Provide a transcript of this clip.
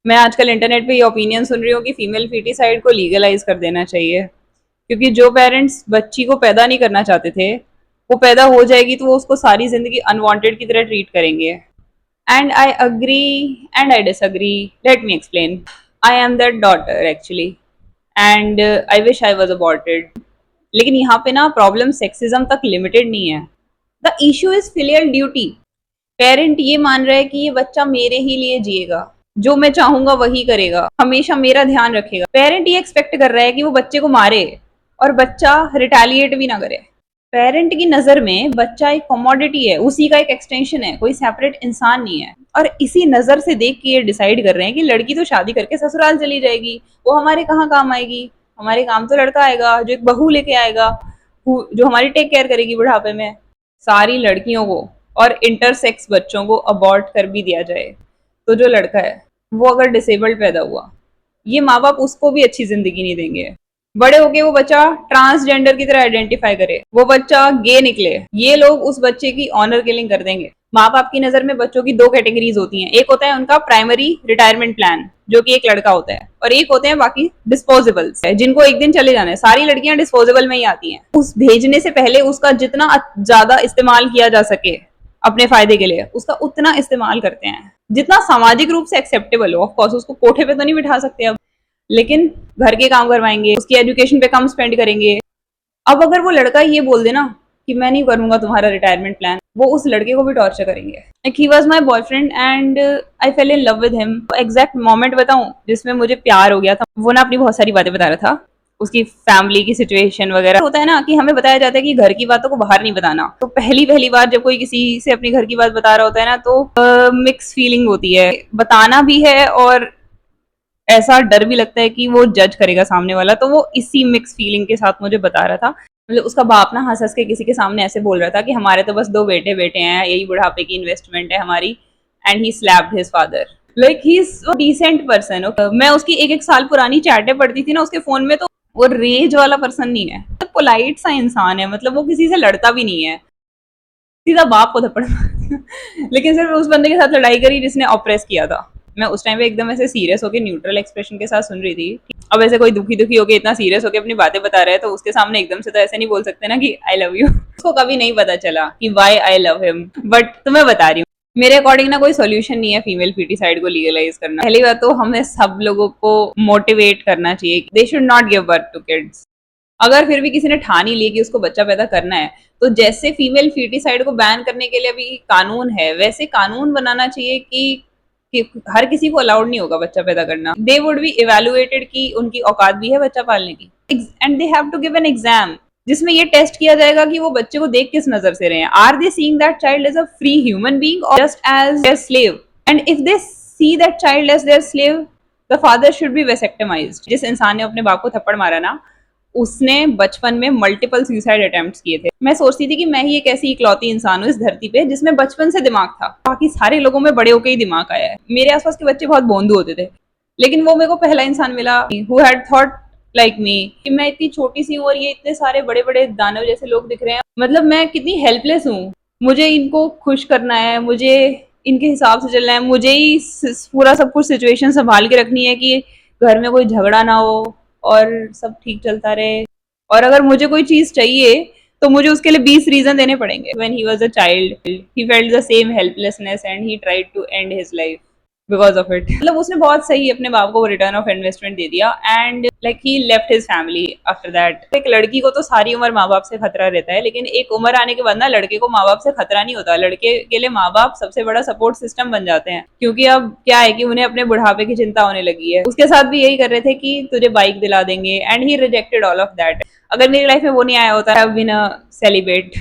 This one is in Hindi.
मैं आजकल इंटरनेट पे ये ओपिनियन सुन रही हूँ कि फीमेल फीटिसाइड को लीगलाइज कर देना चाहिए, क्योंकि जो पेरेंट्स बच्ची को पैदा नहीं करना चाहते थे, वो पैदा हो जाएगी तो वो उसको सारी जिंदगी अनवांटेड की तरह ट्रीट करेंगे। And I agree and I disagree, let me explain. I am that daughter actually, and I wish I was aborted. लेकिन यहाँ पे ना प्रॉब्लम सेक्सिज्म तक लिमिटेड नहीं है। The issue is filial duty. Parent ये मान रहा है कि ये बच्चा मेरे ही लिए जिएगा, जो मैं चाहूंगा वही करेगा, हमेशा मेरा ध्यान रखेगा। पेरेंट ये एक्सपेक्ट कर रहा है कि वो बच्चे को मारे और बच्चा रिटेलिएट भी ना करे। पेरेंट की नजर में बच्चा एक कमोडिटी है, उसी का एक एक्सटेंशन है, कोई सेपरेट इंसान नहीं है। और इसी नजर से देख के ये डिसाइड कर रहे हैं कि लड़की तो शादी करके ससुराल चली जाएगी, वो हमारे कहाँ काम आएगी। हमारे काम तो लड़का आएगा जो एक बहू लेके आएगा, जो हमारी टेक केयर करेगी बुढ़ापे में। सारी लड़कियों को और इंटरसेक्स बच्चों को अबॉर्ट कर भी दिया जाए तो जो लड़का है वो अगर डिसेबल्ड पैदा हुआ, ये माँ बाप उसको भी अच्छी जिंदगी नहीं देंगे। बड़े होके वो बच्चा ट्रांसजेंडर की तरह आइडेंटिफाई करे, वो बच्चा गे निकले, ये लोग उस बच्चे की ऑनर किलिंग कर देंगे। माँ बाप की नजर में बच्चों की दो कैटेगरीज होती हैं, एक होता है उनका प्राइमरी रिटायरमेंट प्लान जो कि एक लड़का होता है, और एक होते हैं बाकी डिस्पोजेबल्स जिनको एक दिन चले जाना है। सारी लड़कियां डिस्पोजेबल में ही आती हैं। उस भेजने से पहले उसका जितना ज्यादा इस्तेमाल किया जा सके अपने फायदे के लिए, उसका उतना इस्तेमाल करते हैं जितना सामाजिक रूप से एक्सेप्टेबल हो। ऑफ कोर्स उसको कोठे पे तो नहीं बिठा सकते अब, लेकिन घर के काम करवाएंगे, उसकी एजुकेशन पे कम स्पेंड करेंगे। अब अगर वो लड़का ये बोल देना कि मैं नहीं करूंगा तुम्हारा रिटायरमेंट प्लान, वो उस लड़के को भी टॉर्चर करेंगे। Like he was my boyfriend and I fail in love with him. Exact moment बताऊं जिसमें मुझे प्यार हो गया था, वो ना अपनी बहुत सारी बातें बता रहा था, उसकी फैमिली की सिचुएशन वगैरह। होता है ना कि हमें बताया जाता है कि घर की बातों को बाहर नहीं बताना, तो पहली पहली बार जब कोई किसी से अपनी घर की बात बता रहा होता है ना, तो मिक्स फीलिंग होती है। बताना भी है और ऐसा डर भी लगता है कि वो जज करेगा सामने वाला। तो वो इसी मिक्स फीलिंग के साथ मुझे बता रहा था। मतलब उसका बाप ना हंस हंस के किसी के सामने ऐसे बोल रहा था कि हमारे तो बस दो बेटे बेटे हैं, यही बुढ़ापे की इन्वेस्टमेंट है हमारी। And he slapped his father. Like he is a decent person. मैं उसकी एक एक साल पुरानी चैटें पढ़ती थी ना उसके फोन में, तो वो रेज वाला पर्सन नहीं है, तो पोलाइट सा इंसान है। मतलब वो किसी से लड़ता भी नहीं है, सीधा बाप को थप्पड़ लेकिन सिर्फ उस बंदे के साथ लड़ाई करी जिसने ऑप्रेस किया था। मैं उस टाइम पे एकदम ऐसे सीरियस होकर न्यूट्रल एक्सप्रेशन के साथ सुन रही थी। अब ऐसे कोई दुखी दुखी होकर इतना सीरियस होकर अपनी बातें बता रहा है, तो उसके सामने एकदम से तो ऐसे नहीं बोल सकते ना कि आई लव यू। उसको कभी नहीं पता चला कि why I love him, but तुम्हें बता रही हूँ मेरे अकॉर्डिंग ना कोई सोल्यूशन नहीं है फीमेल फीटिसाइड को लीगलाइज करना। पहली बात तो हमें सब लोगों को मोटिवेट करना चाहिए, they should not give birth to kids. अगर फिर भी किसी ने ठान ही ली कि उसको बच्चा पैदा करना है, तो जैसे फीमेल फीटिसाइड को बैन करने के लिए अभी कानून है, वैसे कानून बनाना चाहिए कि हर किसी को अलाउड नहीं होगा बच्चा पैदा करना। दे वुड बी इवेलुएटेड कि उनकी औकात भी है बच्चा पालने की, and they have to give an exam जिसमें ये टेस्ट किया जाएगा कि वो बच्चे को देख किस नजर से रहे हैं। Are they seeing that child as a free human being और just as their slave? And if they see that child as their slave, the father should be vasectomized. जिस इंसान ने अपने बाप को थप्पड़ मारा ना, उसने बचपन में मल्टीपल सुसाइड अटेम्प्ट्स किए थे। मैं सोचती थी कि मैं ही एक ऐसी इकलौती इंसान हूँ इस धरती पे जिसमें बचपन से दिमाग था, बाकी सारे लोगों में बड़े होकर ही दिमाग आया है। मेरे आसपास के बच्चे बहुत भोंदू होते थे, लेकिन वो मेरे को पहला इंसान मिला who had thought like me कि मैं इतनी छोटी सी हूँ और ये इतने सारे बड़े बड़े दानव जैसे लोग दिख रहे हैं। मतलब मैं कितनी हेल्पलेस हूँ, मुझे इनको खुश करना है, मुझे इनके हिसाब से चलना है, मुझे ही पूरा सब कुछ सिचुएशन संभाल के रखनी है कि घर में कोई झगड़ा ना हो और सब ठीक चलता रहे। और अगर मुझे कोई चीज चाहिए तो मुझे उसके लिए 20 रीजन देने पड़ेंगे। When he was a child, he felt the same helplessness and he tried to end his life because of it. मतलब उसने बहुत सही अपने बाप को रिटर्न ऑफ इन्वेस्टमेंट दे दिया and like he left his family after that. एक लड़की को तो सारी उम्र माँ बाप से खतरा रहता है, लेकिन एक उम्र आने के बाद ना लड़के को माँ बाप से खतरा नहीं होता। लड़के के लिए माँ बाप सबसे बड़ा सपोर्ट सिस्टम बन जाते हैं, क्योंकि अब क्या है कि उन्हें अपने बुढ़ापे की चिंता होने लगी है। उसके साथ भी यही कर रहे थे कि तुझे बाइक दिला देंगे, and he rejected all of that. अगर मेरी लाइफ में वो नहीं आया होता, I have been a celebrate.